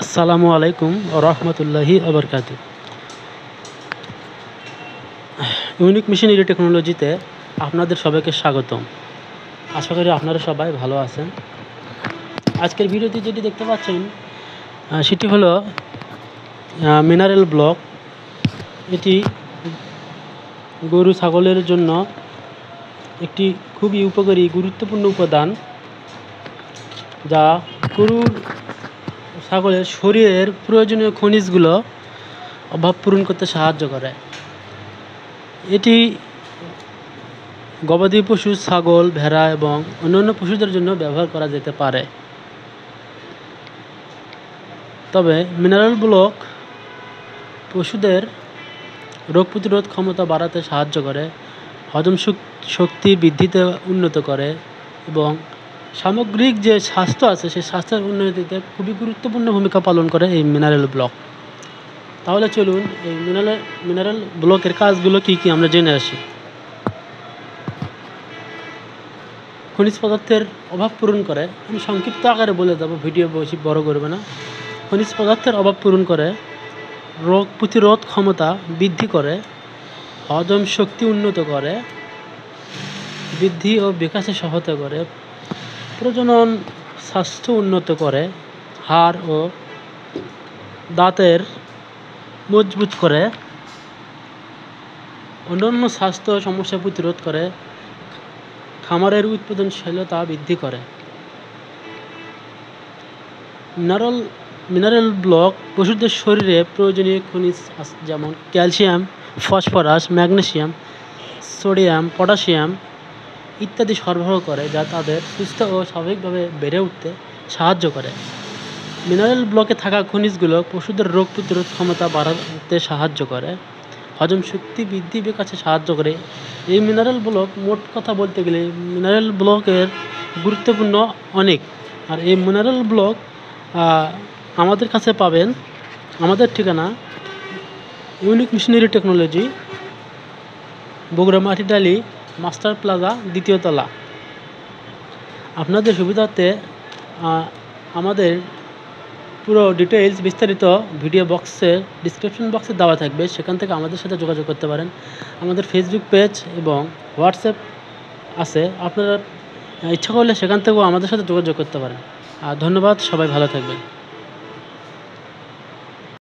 আসসালামু আলাইকুম রহমতুল্লাহি আবরকাত। ইউনিক মেশিনারি টেকনোলজিতে আপনাদের সবাইকে স্বাগতম। আশা করি আপনারা সবাই ভালো আছেন। আজকের ভিডিওতে যেটি দেখতে পাচ্ছেন সেটি হলো মিনারেল ব্লক। এটি গরু ছাগলের জন্য একটি খুবই উপকারী গুরুত্বপূর্ণ উপাদান, যা গরুর ছাগলের শরীরের প্রয়োজনীয় খনিজগুলো অভাব পূরণ করতে সাহায্য করে। এটি গবাদি পশু, ছাগল, ভেড়া এবং অন্যান্য পশুদের জন্য ব্যবহার করা যেতে পারে। তবে মিনারেল ব্লক পশুদের রোগ প্রতিরোধ ক্ষমতা বাড়াতে সাহায্য করে, হজম শক্তি বৃদ্ধিতে উন্নত করে এবং সামগ্রিক যে স্বাস্থ্য আছে সেই স্বাস্থ্যের উন্নতিতে খুবই গুরুত্বপূর্ণ ভূমিকা পালন করে এই মিনারেল ব্লক। তাহলে চলুন এই মিনারেল ব্লকের কাজগুলো কি কি আমরা জেনে আসি। খনিজ পদার্থের অভাব পূরণ করে, আমি সংক্ষিপ্ত আকারে বলে দেবো, ভিডিও বেশি বড় করবে না। খনিজ পদার্থের অভাব পূরণ করে, রোগ প্রতিরোধ ক্ষমতা বৃদ্ধি করে, হজম শক্তি উন্নত করে, বৃদ্ধি ও বিকাশে সহায়তা করে, প্রজনন স্বাস্থ্য উন্নত করে, হাড় ও দাঁতের মজবুত করে, অন্যান্য স্বাস্থ্য সমস্যা প্রতিরোধ করে, খামারের উৎপাদনশীলতা বৃদ্ধি করে। মিনারেল ব্লক পশুদের শরীরে প্রয়োজনীয় খনিজ যেমন calcium, phosphorus, magnesium, sodium, potassium ইত্যাদি সরবরাহ করে, যা তাদের সুস্থ ও স্বাভাবিকভাবে বেড়ে উঠতে সাহায্য করে। মিনারেল ব্লকে থাকা খনিজগুলো পশুদের রোগ প্রতিরোধ ক্ষমতা বাড়াতে সাহায্য করে, হজম শক্তি বৃদ্ধি বিকাশে সাহায্য করে। এই মিনারেল ব্লক, মোট কথা বলতে গেলে মিনারেল ব্লকের গুরুত্বপূর্ণ অনেক। আর এই মিনারেল ব্লক আমাদের কাছে পাবেন, আমাদের ঠিকানা unique machinery technology, Bogura Matidali, master plaza, 2য় তলা। আপনাদের সুবিধার্থে আমাদের পুরো ডিটেইলস বিস্তারিত ভিডিও ডিসক্রিপশন বক্সে দেওয়া থাকবে, সেখান থেকে আমাদের সাথে যোগাযোগ করতে পারেন। আমাদের ফেসবুক পেজ এবং হোয়াটসঅ্যাপ আছে, আপনারা ইচ্ছা করলে সেখান থেকেও আমাদের সাথে যোগাযোগ করতে পারেন। ধন্যবাদ, সবাই ভালো থাকবেন।